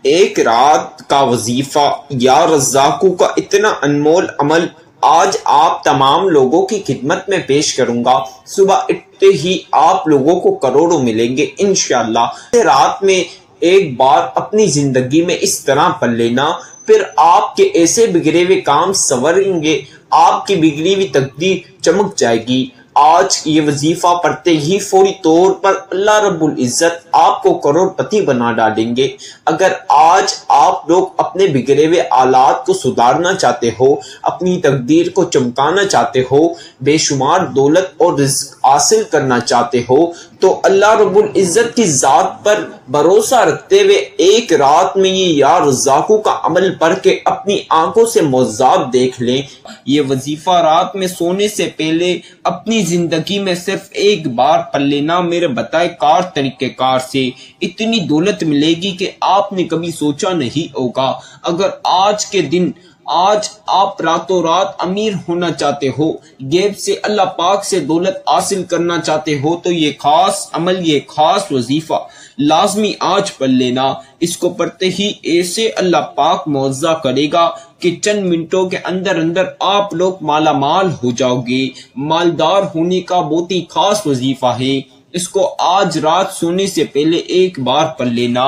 ایک رات کا وظیفہ یا رزاقوں کا اتنا انمول عمل آج آپ تمام لوگوں کی خدمت میں پیش کروں گا۔ صبح اٹھتے ہی آپ لوگوں کو کروڑوں ملیں گے انشاءاللہ۔ رات میں ایک بار اپنی زندگی میں اس طرح پڑھ لینا، پھر آپ کے ایسے بگڑے ہوئے کام سنوریں گے، آپ کی بگڑی ہوئی تقدیر چمک جائے گی۔ آج یہ وظیفہ پڑھتے ہی فوری طور پر اللہ رب العزت آپ کو کروڑ پتی بنا ڈالیں گے۔ اگر آج آپ لوگ اپنے بگڑے ہوئے حالات کو سدھارنا چاہتے ہو، اپنی تقدیر کو چمکانا چاہتے ہو، بے شمار دولت اور رزق حاصل کرنا چاہتے ہو، تو اللہ رب العزت کی ذات پر بھروسہ رکھتے ہوئے ایک رات میں یہ یا رزاقوں کا عمل پڑھ کے اپنی آنکھوں سے معجزات دیکھ لیں۔ یہ وظیفہ رات میں سونے سے پہلے اپنی زندگی میں صرف ایک بار پڑھ لینا، میرے بتائے کار طریقہ کار سے اتنی دولت ملے گی کہ آپ نے کبھی سوچا نہیں ہوگا۔ اگر آج کے دن آپ راتوں رات امیر ہونا چاہتے ہو، غیب سے اللہ پاک سے دولت حاصل کرنا چاہتے ہو، تو یہ خاص عمل، یہ خاص وظیفہ لازمی آج پڑھ لینا۔ اس کو پڑھتے ہی ایسے اللہ پاک معجزہ کرے گا کہ چند منٹوں کے اندر آپ لوگ مالا مال ہو جاؤ گے۔ مالدار ہونے کا بہت ہی خاص وظیفہ ہے، اس کو آج رات سونے سے پہلے ایک بار پڑھ لینا۔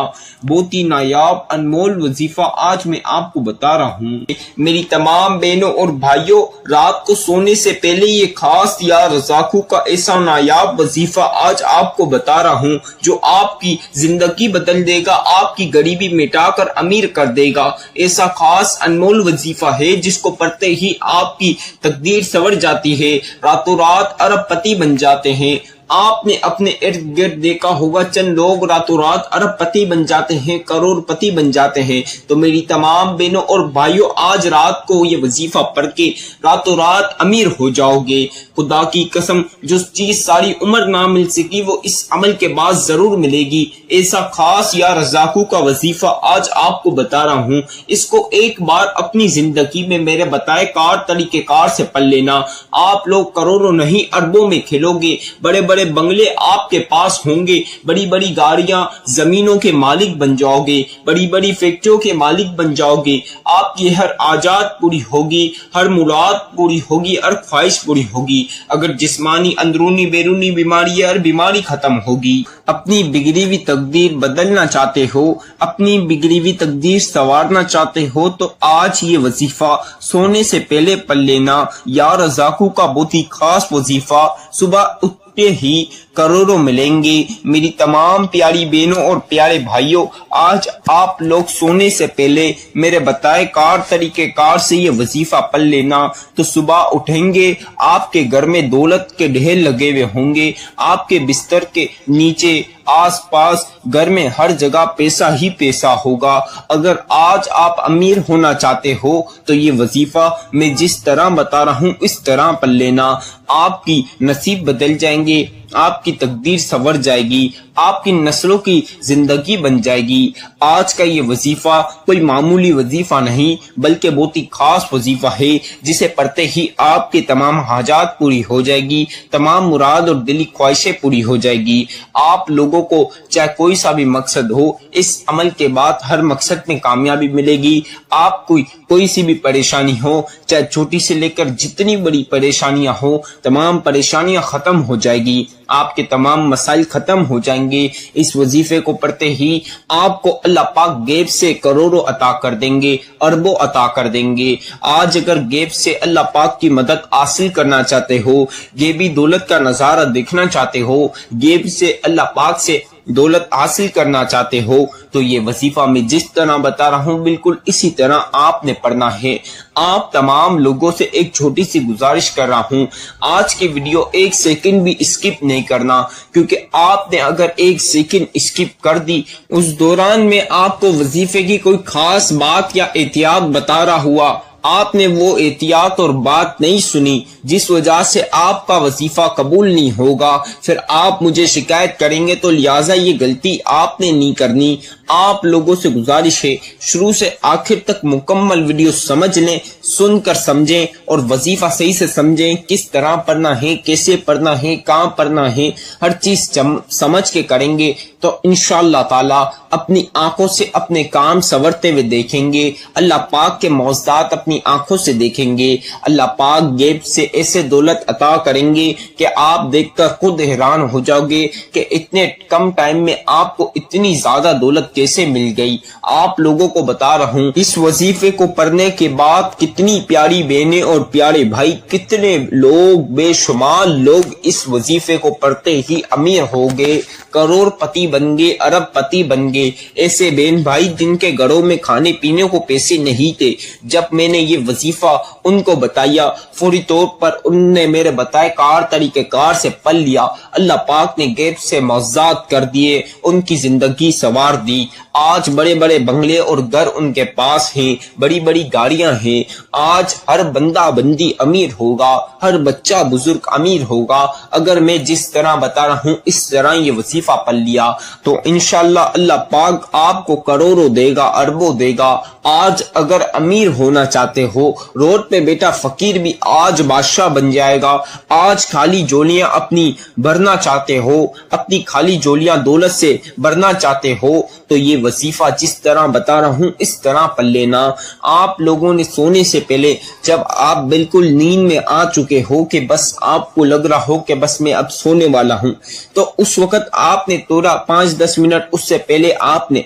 بہت ہی نایاب انمول وظیفہ آج میں آپ کو بتا رہا ہوں۔ میری تمام بہنوں اور بھائیوں، رات کو سونے سے پہلے یہ خاص یا رزاقوں کا ایسا نایاب وظیفہ آج آپ کو بتا رہا ہوں جو آپ کی زندگی بدل دے گا، آپ کی غریبی مٹا کر امیر کر دے گا۔ ایسا خاص انمول وظیفہ ہے جس کو پڑھتے ہی آپ کی تقدیر سنور جاتی ہے، راتوں رات ارب پتی بن جاتے ہیں۔ آپ نے اپنے ارد گرد دیکھا ہوگا چند لوگ راتوں رات ارب پتی بن جاتے ہیں، کروڑ پتی بن جاتے ہیں۔ تو میری تمام بہنوں اور بھائیوں، آج رات کو یہ وظیفہ پڑھ کے راتوں رات امیر ہو جاؤ گے۔ خدا کی قسم، جو چیز ساری عمر نہ مل سکی وہ اس عمل کے بعد ضرور ملے گی۔ ایسا خاص یا رزاقوں کا وظیفہ آج آپ کو بتا رہا ہوں، اس کو ایک بار اپنی زندگی میں میرے بتائے کار طریقہ کار سے پڑھ لینا۔ آپ لوگ کروڑوں نہیں اربوں میں کھیلو گے، بڑے بڑے بنگلے آپ کے پاس ہوں گے، بڑی بڑی گاڑیاں، زمینوں کے مالک بن جاؤ گے، بڑی بڑی فیکٹریوں کے مالک بن جاؤ گے۔ آپ کی ہر حاجات پوری ہوگی، ہر مراد پوری ہوگی، ہر خواہش پوری ہوگی۔ اگر جسمانی اندرونی بیرونی بیماری، ہر بیماری ختم ہوگی۔ اپنی بگڑی ہوئی تقدیر بدلنا چاہتے ہو، اپنی بگڑی ہوئی تقدیر سنوارنا چاہتے ہو، تو آج یہ وظیفہ سونے سے پہلے پڑھ لینا۔ یا رزاقوں کا بہت ہی خاص وظیفہ، صبح اٹھتے ہی کروڑوں ملیں گے۔ میری تمام پیاری بہنوں اور پیارے بھائیوں، آج آپ لوگ سونے سے پہلے میرے بتائے کار طریقہ کار سے یہ وظیفہ پڑھ لینا، تو صبح اٹھیں گے، آپ کے گھر میں دولت کے ڈھیر لگے ہوئے ہوں گے، آپ کے بستر کے نیچے آس پاس گھر میں ہر جگہ پیسہ ہی پیسہ ہوگا۔ اگر آج آپ امیر ہونا چاہتے ہو تو یہ وظیفہ میں جس طرح بتا رہا ہوں اس طرح پڑھ لینا۔ آپ کی نصیب بدل جائیں گے، آپ کی تقدیر سنور جائے گی، آپ کی نسلوں کی زندگی بن جائے گی۔ آج کا یہ وظیفہ کوئی معمولی وظیفہ نہیں بلکہ بہت ہی خاص وظیفہ ہے، جسے پڑھتے ہی آپ کی تمام حاجات پوری ہو جائے گی، تمام مراد اور دلی خواہشیں پوری ہو جائے گی۔ آپ لوگوں کو چاہے کوئی سا بھی مقصد ہو، اس عمل کے بعد ہر مقصد میں کامیابی ملے گی۔ آپ کوئی سی بھی پریشانی ہو، چاہے چھوٹی سے لے کر جتنی بڑی پریشانیاں ہو، تمام پریشانیاں ختم ہو جائے گی، آپ کے تمام مسائل ختم ہو جائیں گے۔ اس وظیفے کو پڑھتے ہی آپ کو اللہ پاک غیب سے کروڑوں عطا کر دیں گے، اربوں عطا کر دیں گے۔ آج اگر غیب سے اللہ پاک کی مدد حاصل کرنا چاہتے ہو، غیبی دولت کا نظارہ دیکھنا چاہتے ہو، غیب سے اللہ پاک سے دولت حاصل کرنا چاہتے ہو، تو یہ وظیفہ میں جس طرح بتا رہا ہوں بالکل اسی طرح آپ نے پڑھنا ہے۔ آپ تمام لوگوں سے ایک چھوٹی سی گزارش کر رہا ہوں، آج کی ویڈیو ایک سیکنڈ بھی اسکپ نہیں کرنا، کیونکہ آپ نے اگر ایک سیکنڈ اسکپ کر دی، اس دوران میں آپ کو وظیفے کی کوئی خاص بات یا احتیاط بتا رہا ہوا، آپ نے وہ احتیاط اور بات نہیں سنی، جس وجہ سے آپ کا وظیفہ قبول نہیں ہوگا، پھر آپ مجھے شکایت کریں گے، تو لہٰذا یہ غلطی آپ نے نہیں کرنی۔ آپ لوگوں سے گزارش ہے شروع سے آخر تک مکمل ویڈیو سمجھ لیں، سن کر سمجھیں اور وظیفہ صحیح سے سمجھیں، کس طرح پڑھنا ہے، کیسے پڑھنا ہے، کہاں پڑھنا ہے، ہر چیز سمجھ کے کریں گے تو انشاءاللہ تعالی اپنی آنکھوں سے اپنے کام سنورتے ہوئے دیکھیں گے، اللہ پاک کے معجزات اپنی آنکھوں سے دیکھیں گے، اللہ پاک غیب سے ایسے دولت عطا کریں گے کہ آپ دیکھ کر خود حیران ہو جاؤ گے کہ اتنے کم ٹائم میں آپ کو اتنی زیادہ دولت کیسے مل گئی۔ آپ لوگوں کو بتا رہا ہوں اس وظیفے کو پڑھنے کے بعد کتنی پیاری بہنیں اور پیارے بھائی، کتنے لوگ، بے شمار لوگ اس وظیفے کو پڑھتے ہی امیر ہو گئے، کروڑ پتی بن گئے، ارب پتی بن گئے۔ ایسے بہن بھائی جن کے گھروں میں کھانے پینے کو پیسے نہیں تھے، جب میں نے یہ وظیفہ ان کو بتایا فوری طور پر ان نے میرے بتائے طریقہ کار سے پڑھ لیا، اللہ پاک نے غیب سے معجزات کر دیے، ان کی زندگی سنوار دی۔ آج بڑے بڑے بنگلے اور گھر ان کے پاس ہیں، بڑی بڑی گاڑیاں ہیں، آج ہر بندہ بندی امیر ہوگا، ہر بچہ بزرگ امیر ہوگا اگر میں جس طرح بتا رہا ہوں اس طرح یہ وظیفہ پڑھ لیا تو انشاءاللہ اللہ پاک آپ کو کروڑوں دے گا، اربوں دے گا۔ آج اگر امیر ہونا چاہتے ہو، روڈ پہ بیٹا فقیر بھی آج بادشاہ بن جائے گا۔ آج خالی جولیاں اپنی بھرنا چاہتے ہو، اپنی خالی جولیاں دولت سے بھرنا چاہتے ہو تو یہ وظیفہ جس طرح بتا رہا ہوں اس طرح پڑھ لینا۔ آپ لوگوں نے سونے سے پہلے جب آپ بالکل نیند میں آ چکے ہو کہ بس آپ کو لگ رہا ہو کہ بس میں اب سونے والا ہوں، تو اس وقت آپ نے تھوڑا 5-10 منٹ اس سے پہلے آپ نے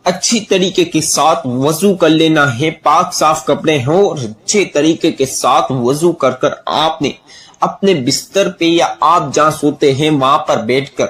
اچھی طریقے کے ساتھ وضو کر لینا ہے، پاک صاف کپڑے ہوں اور اچھے طریقے کے ساتھ وضو کر کر آپ نے اپنے بستر پہ یا آپ جہاں سوتے ہیں وہاں پر بیٹھ کر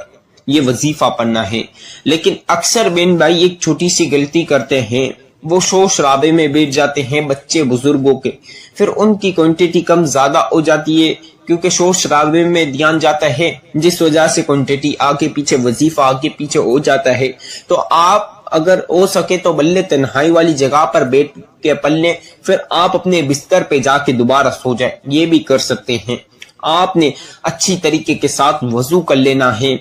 یہ وظیفہ پڑھنا ہے۔ لیکن اکثر بہن بھائی ایک چھوٹی سی غلطی کرتے ہیں، وہ شور شرابے میں بیٹھ جاتے ہیں بچے بزرگوں کے، پھر ان کی کوانٹٹی کم زیادہ ہو جاتی ہے کیونکہ شور شرابے میں دھیان جاتا ہے، جس وجہ سے کوانٹٹی آگے پیچھے وظیفہ آگے پیچھے ہو جاتا ہے۔ تو آپ اگر ہو سکے تو بلے تنہائی والی جگہ پر بیٹھ کے پڑھ لیں، پھر آپ اپنے بستر پہ جا کے دوبارہ سو جائیں، یہ بھی کر سکتے ہیں۔ آپ نے اچھی طریقے کے ساتھ وضو کر لینا ہے،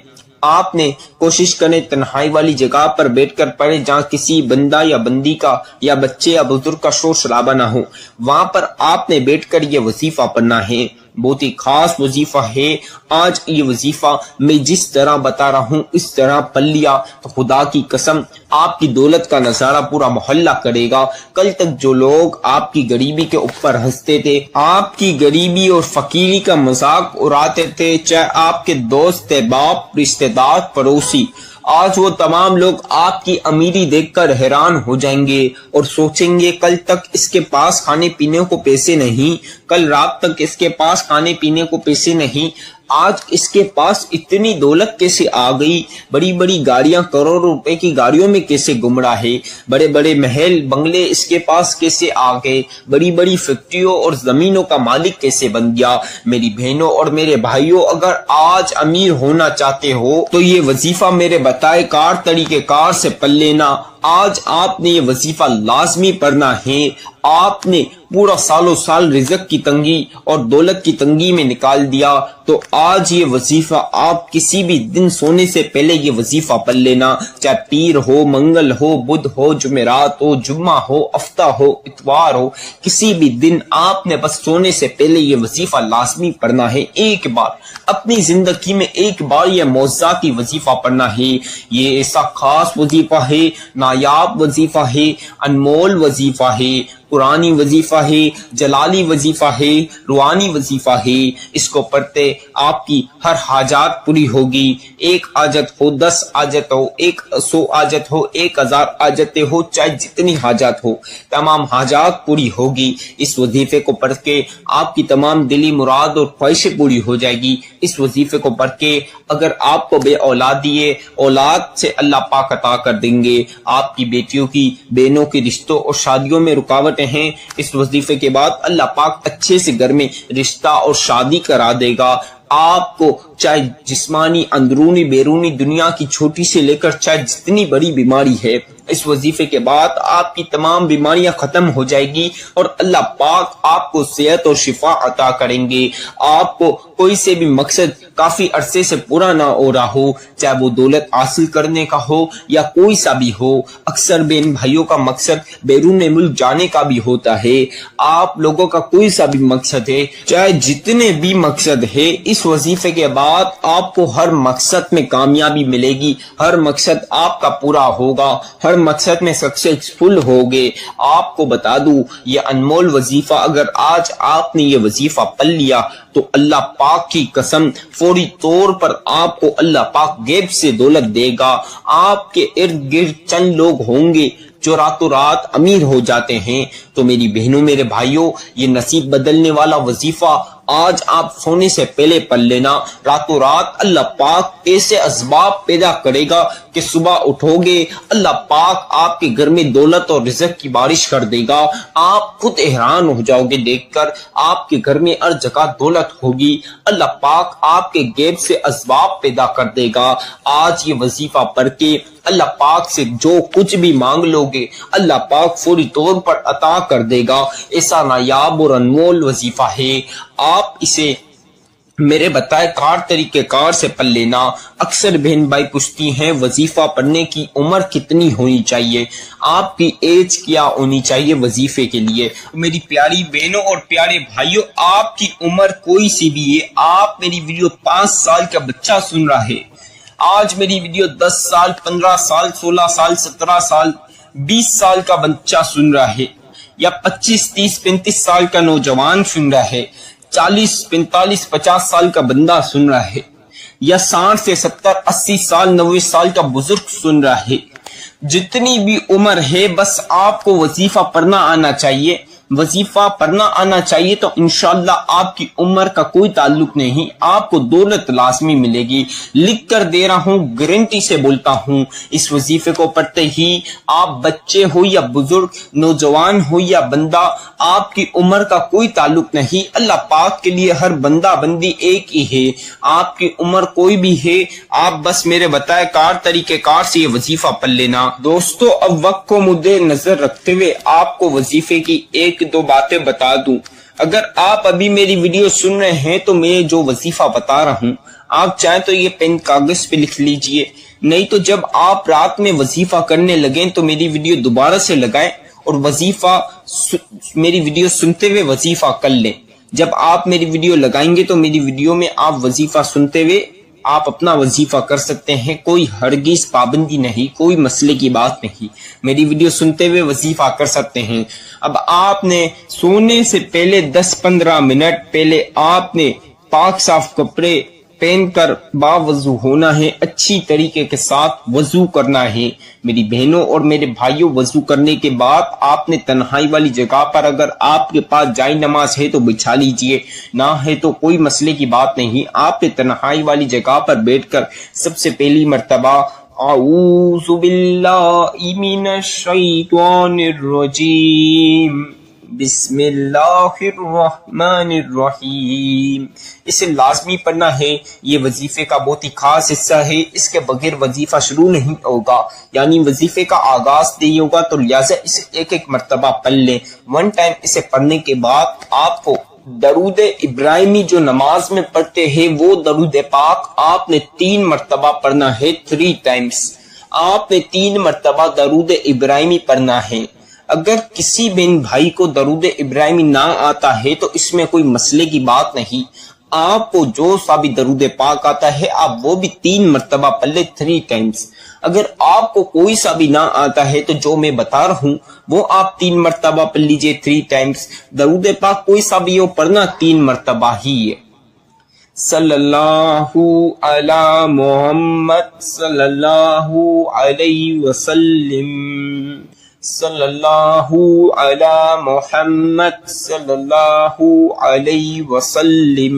آپ نے کوشش کریں تنہائی والی جگہ پر بیٹھ کر پڑھیں جہاں کسی بندہ یا بندی کا یا بچے یا بزرگ کا شور شرابہ نہ ہو، وہاں پر آپ نے بیٹھ کر یہ وظیفہ پڑھنا ہے۔ بہت ہی خاص وظیفہ ہے۔ آج یہ وظیفہ میں جس طرح بتا رہا ہوں اس طرح پڑھ لیا تو خدا کی قسم آپ کی دولت کا نظارہ پورا محلہ کرے گا۔ کل تک جو لوگ آپ کی غریبی کے اوپر ہنستے تھے، آپ کی غریبی اور فقیری کا مذاق اڑاتے تھے، چاہے آپ کے دوست، باپ، رشتہ دار، پڑوسی، آج وہ تمام لوگ آپ کی امیری دیکھ کر حیران ہو جائیں گے اور سوچیں گے کل تک اس کے پاس کھانے پینے کو پیسے نہیں، کل رات تک اس کے پاس کھانے پینے کو پیسے نہیں، آج اس کے پاس اتنی دولت کیسے آ گئی، بڑی بڑی گاڑیاں، کروڑ روپے کی گاڑیوں میں کیسے گھوم رہا ہے، بڑے بڑے محل بنگلے اس کے پاس کیسے آ گئے، بڑی بڑی فیکٹریوں اور زمینوں کا مالک کیسے بن گیا۔ میری بہنوں اور میرے بھائیوں، اگر آج امیر ہونا چاہتے ہو تو یہ وظیفہ میرے بتائے طریقہ کار سے پڑھ لینا۔ آج آپ نے یہ وظیفہ لازمی پڑھنا ہے۔ آپ نے پورا سال و سال رزق کی تنگی اور دولت کی تنگی میں نکال دیا تو آج یہ وظیفہ آپ کسی بھی دن سونے سے پہلے یہ وظیفہ پڑھ لینا، چاہے پیر ہو، منگل ہو، بدھ ہو، جمعرات ہو، جمعہ ہو، ہفتہ ہو، اتوار ہو، کسی بھی دن آپ نے بس سونے سے پہلے یہ وظیفہ لازمی پڑھنا ہے۔ ایک بار اپنی زندگی میں ایک بار یہ معجزاتی وظیفہ پڑھنا ہے۔ یہ ایسا خاص وظیفہ ہے، نایاب وظیفہ ہے، انمول وظیفہ ہے، قرآنی وظیفہ ہے، جلالی وظیفہ ہے، روحانی وظیفہ ہے۔ اس کو پڑھتے آپ کی ہر حاجات پوری ہوگی، 1 حاجت ہو، 10 حاجت ہو، 100 حاجت ہو، 1000 حاجتیں ہو، چاہے جتنی حاجات ہو، تمام حاجات پوری ہوگی۔ اس وظیفے کو پڑھ کے آپ کی تمام دلی مراد اور خواہشیں پوری ہو جائے گی۔ اس وظیفے کو پڑھ کے اگر آپ کو بے اولادی ہے، اولاد سے اللہ پاک عطا کر دیں گے۔ آپ کی بیٹیوں کی، بہنوں کی رشتوں اور شادیوں میں رکاوٹیں ہیں، اس وظیفے کے بعد اللہ پاک اچھے سے گھر میں رشتہ اور شادی کرا دے گا۔ آپ کو چاہے جسمانی اندرونی بیرونی دنیا کی چھوٹی سے لے کر چاہے جتنی بڑی بیماری ہے، اس وظیفے کے بعد آپ کی تمام بیماریاں ختم ہو جائے گی اور اللہ پاک آپ کو صحت اور شفا عطا کریں گے۔ آپ کو کوئی سے بھی مقصد کافی عرصے سے پورا نہ ہو رہا ہو، چاہے وہ دولت حاصل کرنے کا ہو یا کوئی سا بھی ہو، اکثر بہن بھائیوں کا مقصد بیرون ملک جانے کا بھی ہوتا ہے۔ آپ لوگوں کا کوئی سا بھی مقصد ہے، چاہے جتنے بھی مقصد ہے، اس وظیفے کے بعد آپ کو ہر مقصد میں کامیابی ملے گی، ہر مقصد آپ کا پورا ہوگا، ہر مقصد میں سکسیسفل ہوگے۔ آپ کو بتا دوں یہ انمول وظیفہ، اگر آج آپ نے یہ وظیفہ پڑھ لیا تو اللہ پاک کی قسم فوری طور پر آپ کو اللہ پاک غیب سے دولت دے گا۔ آپ کے ارد گرد چند لوگ ہوں گے جو راتوں رات امیر ہو جاتے ہیں، تو میری بہنوں میرے بھائیوں، یہ نصیب بدلنے والا وظیفہ آج آپ سونے سے پہلے پڑھ لینا۔ راتوں رات اللہ پاک ایسے اسباب پیدا کرے گا کہ صبح اٹھو گے اللہ پاک آپ کے گھر میں دولت اور رزق کی بارش کر دے گا۔ آپ خود حیران ہو جاؤ گے دیکھ کر، آپ کے گھر میں ہر جگہ دولت ہوگی، اللہ پاک آپ کے غیب سے اسباب پیدا کر دے گا۔ آج یہ وظیفہ پڑھ کے اللہ پاک سے جو کچھ بھی مانگ لو گے اللہ پاک فوری طور پر عطا کر دے گا۔ ایسا نایاب اور انمول وظیفہ ہے، آپ اسے میرے بتائے کار طریقہ کار سے پڑھ لینا۔ اکثر بہن بھائی پوچھتی ہیں وظیفہ پڑھنے کی عمر کتنی ہونی چاہیے، آپ کی ایج کیا ہونی چاہیے وظیفے کے لیے؟ میری پیاری بہنوں اور پیارے بھائیوں، آپ کی عمر کوئی سی بھی ہے، آپ میری ویڈیو 5 سال کا بچہ سن رہا ہے، آج میری ویڈیو 10 سال 15 سال 16 سال 17 سال 20 سال کا بچہ سن رہا ہے، یا 25 30 35 سال کا نوجوان سن رہا ہے، 40 45 50 سال کا بندہ سن رہا ہے، یا 60 سے 70 80 سال 90 سال کا بزرگ سن رہا ہے، جتنی بھی عمر ہے بس آپ کو وظیفہ پڑھنا آنا چاہیے۔ وظیفہ پڑھنا آنا چاہیے تو انشاءاللہ آپ کی عمر کا کوئی تعلق نہیں، آپ کو دولت لازمی ملے گی۔ لکھ کر دے رہا ہوں، گارنٹی سے بولتا ہوں، اس وظیفے کو پڑھتے ہی آپ بچے ہو یا بزرگ، نوجوان ہو یا بندہ، آپ کی عمر کا کوئی تعلق نہیں۔ اللہ پاک کے لیے ہر بندہ بندی ایک ہی ہے، آپ کی عمر کوئی بھی ہے، آپ بس میرے بتائے کار طریقہ کار سے یہ وظیفہ پڑھ لینا۔ دوستو، اب وقت کو مدِ نظر رکھتے ہوئے آپ کو وظیفے کی ایک دو باتیں بتا دوں۔ اگر آپ ابھی میری ویڈیو سن رہے ہیں تو میں جو وظیفہ بتا رہا ہوں، آپ چاہیں تو یہ پین کاغذ پہ لکھ لیجئے، نہیں تو جب آپ رات میں وظیفہ کرنے لگیں تو میری ویڈیو دوبارہ سے لگائیں اور میری ویڈیو سنتے ہوئے وظیفہ کر لیں۔ جب آپ میری ویڈیو لگائیں گے تو میری ویڈیو میں آپ وظیفہ سنتے ہوئے آپ اپنا وظیفہ کر سکتے ہیں، کوئی ہرگز پابندی نہیں، کوئی مسئلے کی بات نہیں، میری ویڈیو سنتے ہوئے وظیفہ کر سکتے ہیں۔ اب آپ نے سونے سے پہلے 10-15 منٹ پہلے آپ نے پاک صاف کپڑے پہن کر باوضو ہونا ہے، اچھی طریقے کے ساتھ وضو کرنا ہے۔ میری بہنوں اور میرے بھائیوں، وضو کرنے کے بعد آپ نے تنہائی والی جگہ پر، اگر آپ کے پاس جائے نماز ہے تو بچھا لیجئے، نہ ہے تو کوئی مسئلے کی بات نہیں، آپ نے تنہائی والی جگہ پر بیٹھ کر سب سے پہلی مرتبہ اعوذ باللہ من الشیطان الرجیم بسم اللہ الرحمن الرحیم، اسے لازمی پڑھنا ہے۔ یہ وظیفے کا بہت ہی خاص حصہ ہے، اس کے بغیر وظیفہ شروع نہیں ہوگا، یعنی وظیفے کا آغاز نہیں ہوگا، تو لہٰذا اسے ایک ایک مرتبہ پڑھ لیں۔ ون ٹائم اسے پڑھنے کے بعد آپ کو درود ابراہیمی جو نماز میں پڑھتے ہیں وہ درود پاک آپ نے 3 مرتبہ پڑھنا ہے، 3 times آپ نے 3 مرتبہ درود ابراہیمی پڑھنا ہے۔ اگر کسی بہن بھائی کو درود ابراہیمی نہ آتا ہے تو اس میں کوئی مسئلے کی بات نہیں، آپ کو جو سا بھی درود پاک آتا ہے آپ وہ بھی 3 مرتبہ پڑھ لیں، 3 times۔ اگر آپ کو کوئی سا بھی نہ آتا ہے تو جو میں بتا رہا ہوں وہ آپ 3 مرتبہ پڑھ لیجئے، 3 times۔ درود پاک کوئی سا بھی ہو، پڑھنا 3 مرتبہ ہی ہے۔ صلی اللہ علی محمد صلی اللہ علیہ وسلم، صلی اللہ علی محمد صلی اللہ علیہ وسلم،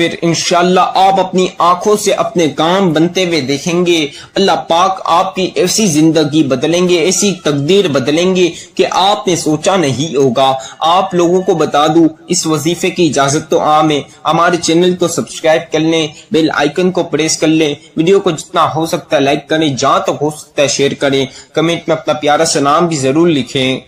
پھر انشاءاللہ آپ اپنی آنکھوں سے اپنے کام بنتے ہوئے دیکھیں گے۔ اللہ پاک آپ کی ایسی زندگی بدلیں گے، ایسی تقدیر بدلیں گے کہ آپ نے سوچا نہیں ہوگا۔ آپ لوگوں کو بتا دوں، اس وظیفے کی اجازت تو عام ہے۔ ہمارے چینل کو سبسکرائب کر لیں، بیل آئیکن کو پریس کر لیں، ویڈیو کو جتنا ہو سکتا ہے لائک کریں، جہاں تک ہو سکتا ہے شیئر کریں، کمنٹ میں اپنا پیارا سا نام بھی ضرور لکھیں۔